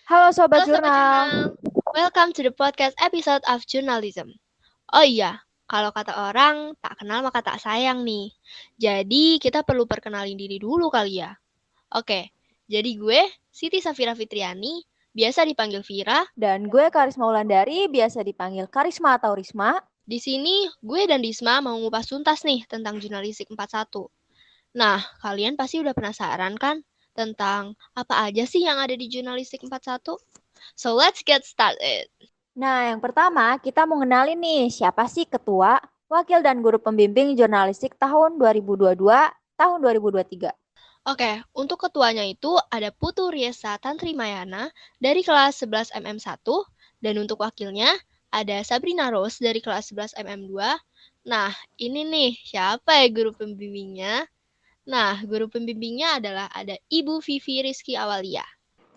Halo Sobat Halo Sobat Jurnal. Jurnal, welcome to the podcast episode of journalism. Oh iya, kalau kata orang, tak kenal maka tak sayang nih. Jadi kita perlu perkenalin diri dulu kali ya. Oke, jadi gue Siti Safira Fitriani, biasa dipanggil Vira. Dan gue Karisma Wulandari, biasa dipanggil Karisma atau Risma. Di sini gue dan Disma mau ngupas tuntas nih tentang jurnalistik 41. Nah, kalian pasti udah penasaran kan tentang apa aja sih yang ada di jurnalistik 41? So let's get started. Nah, yang pertama kita mau kenalin nih siapa sih ketua, wakil dan guru pembimbing jurnalistik tahun 2022, tahun 2023. Oke, untuk ketuanya itu ada Putu Riesa Tantrimayana dari kelas 11 MM1 dan untuk wakilnya ada Sabrina Rose dari kelas 11 MM2. Nah, ini nih siapa ya guru pembimbingnya? Nah, guru pembimbingnya adalah ada Ibu Vivi Rizky Awalia.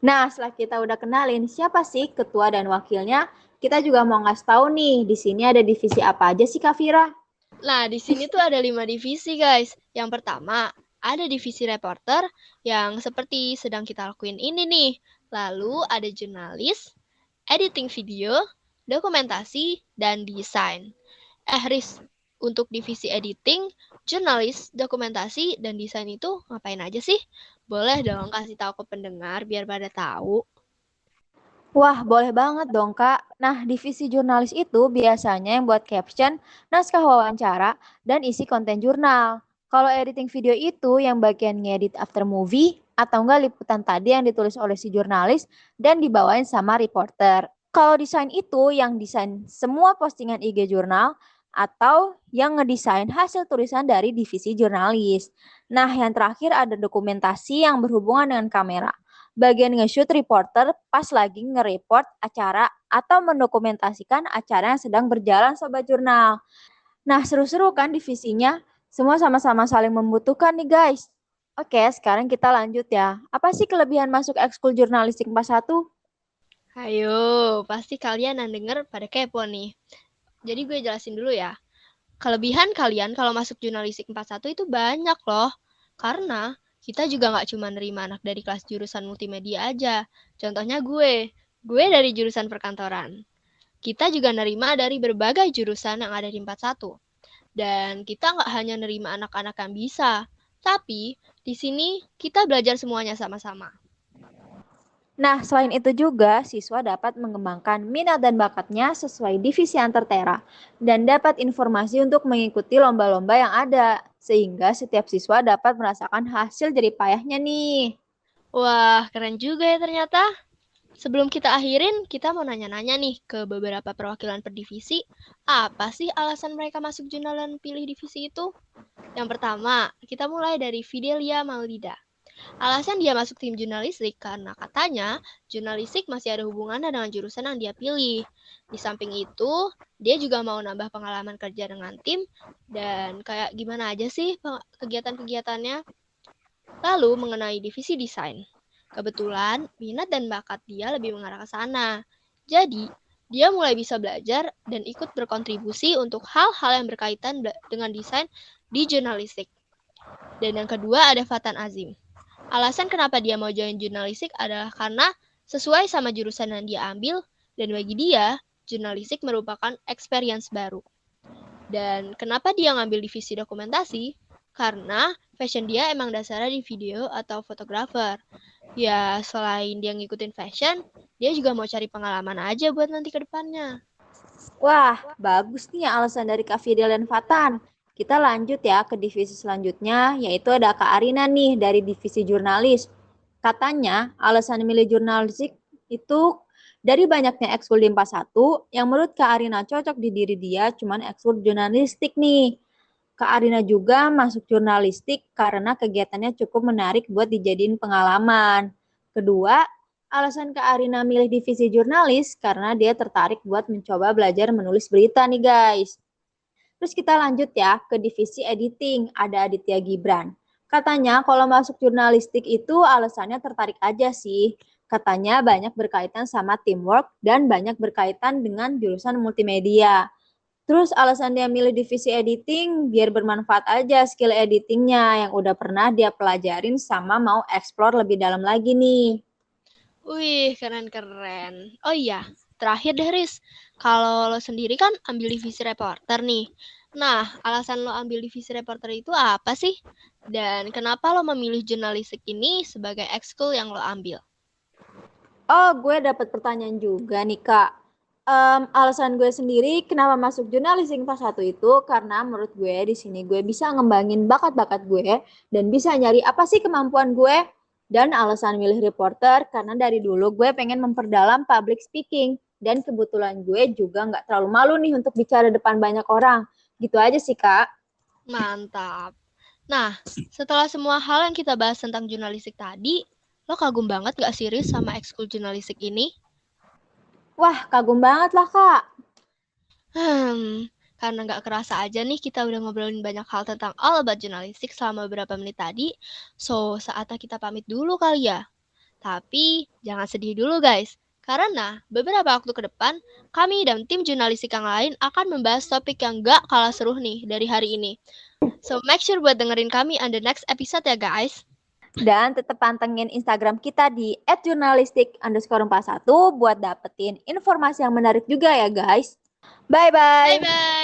Nah, setelah kita udah kenalin siapa sih ketua dan wakilnya, kita juga mau ngasih tahu nih, di sini ada divisi apa aja sih Kak Vira? Nah, di sini tuh ada 5 divisi, guys. Yang pertama, ada divisi reporter yang seperti sedang kita lakuin ini nih. Lalu ada jurnalis, editing video, dokumentasi, dan desain. Riz, untuk divisi editing, jurnalis, dokumentasi, dan desain itu ngapain aja sih? Boleh dong kasih tahu ke pendengar biar pada tahu. Wah, boleh banget dong, Kak. Nah, divisi jurnalis itu biasanya yang buat caption, naskah wawancara, dan isi konten jurnal. Kalau editing video itu yang bagian ngedit after movie, atau enggak liputan tadi yang ditulis oleh si jurnalis dan dibawain sama reporter. Kalau desain itu yang desain semua postingan IG jurnal, atau yang ngedesain hasil tulisan dari divisi jurnalis. Nah, yang terakhir ada dokumentasi yang berhubungan dengan kamera bagian nge-shoot reporter pas lagi nge-report acara atau mendokumentasikan acara yang sedang berjalan Sobat Jurnal. Nah, seru-seru kan divisinya? Semua sama-sama saling membutuhkan nih guys. Oke, sekarang kita lanjut ya. Apa sih kelebihan masuk ekskul jurnalistik 41? Ayo, pasti kalian yang denger pada kepo nih. Jadi gue jelasin dulu ya. Kelebihan kalian kalau masuk jurnalistik 41 itu banyak loh. Karena kita juga nggak cuma nerima anak dari kelas jurusan multimedia aja. Contohnya gue dari jurusan perkantoran. Kita juga nerima dari berbagai jurusan yang ada di 41. Dan kita nggak hanya nerima anak-anak yang bisa, tapi di sini kita belajar semuanya sama-sama. Nah, selain itu juga, siswa dapat mengembangkan minat dan bakatnya sesuai divisi antartera dan dapat informasi untuk mengikuti lomba-lomba yang ada, sehingga setiap siswa dapat merasakan hasil jerih payahnya nih. Wah, keren juga ya ternyata. Sebelum kita akhirin, kita mau nanya-nanya nih ke beberapa perwakilan per divisi, apa sih alasan mereka masuk jurnal dan pilih divisi itu? Yang pertama, kita mulai dari Fidelia Maulida. Alasan dia masuk tim jurnalistik karena katanya jurnalistik masih ada hubungannya dengan jurusan yang dia pilih. Di samping itu, dia juga mau nambah pengalaman kerja dengan tim dan kayak gimana aja sih kegiatan-kegiatannya. Lalu mengenai divisi desain. Kebetulan minat dan bakat dia lebih mengarah ke sana. Jadi, dia mulai bisa belajar dan ikut berkontribusi untuk hal-hal yang berkaitan dengan desain di jurnalistik. Dan yang kedua ada Fatan Azim. Alasan kenapa dia mau join jurnalistik adalah karena sesuai sama jurusan yang dia ambil dan bagi dia jurnalistik merupakan experience baru. Dan kenapa dia ngambil divisi dokumentasi? Karena fashion dia emang dasarnya di video atau fotografer. Ya, selain dia ngikutin fashion, dia juga mau cari pengalaman aja buat nanti ke depannya. Wah, bagus nih alasan dari Kak Fidel dan Fatan. Kita lanjut ya ke divisi selanjutnya, yaitu ada Kak Arina nih dari divisi jurnalis. Katanya, alasan milih jurnalistik itu dari banyaknya ekskul di 41, yang menurut Kak Arina cocok di diri dia cuman ekskul jurnalistik nih. Kak Arina juga masuk jurnalistik karena kegiatannya cukup menarik buat dijadiin pengalaman. Kedua, alasan Kak Arina milih divisi jurnalis karena dia tertarik buat mencoba belajar menulis berita nih guys. Terus kita lanjut ya ke divisi editing, ada Aditya Gibran. Katanya kalau masuk jurnalistik itu alasannya tertarik aja sih. Katanya banyak berkaitan sama teamwork dan banyak berkaitan dengan jurusan multimedia. Terus alasan dia milih divisi editing biar bermanfaat aja skill editingnya yang udah pernah dia pelajarin sama mau explore lebih dalam lagi nih. Wih, keren-keren. Oh iya, terakhir deh Riz. Kalau lo sendiri kan ambil divisi reporter nih. Nah, alasan lo ambil divisi reporter itu apa sih? Dan kenapa lo memilih jurnalistik ini sebagai ekskul yang lo ambil? Oh, gue dapat pertanyaan juga nih, Kak. Alasan gue sendiri kenapa masuk jurnalistik pas satu itu karena menurut gue di sini gue bisa ngembangin bakat-bakat gue dan bisa nyari apa sih kemampuan gue. Dan alasan milih reporter karena dari dulu gue pengen memperdalam public speaking dan kebetulan gue juga nggak terlalu malu nih untuk bicara depan banyak orang. Gitu aja sih, Kak. Mantap. Nah, setelah semua hal yang kita bahas tentang jurnalistik tadi, lo kagum banget gak sih Riz sama ekskul jurnalistik ini? Wah, kagum banget lah, Kak. Karena nggak kerasa aja nih kita udah ngobrolin banyak hal tentang all about journalistic selama beberapa menit tadi. So, saatnya kita pamit dulu kali ya. Tapi, jangan sedih dulu guys. Karena beberapa waktu ke depan, kami dan tim jurnalistik yang lain akan membahas topik yang gak kalah seru nih dari hari ini. So, make sure buat dengerin kami on the next episode ya guys. Dan tetap pantengin Instagram kita di @jurnalistik_41 buat dapetin informasi yang menarik juga ya guys. Bye-bye. Bye-bye!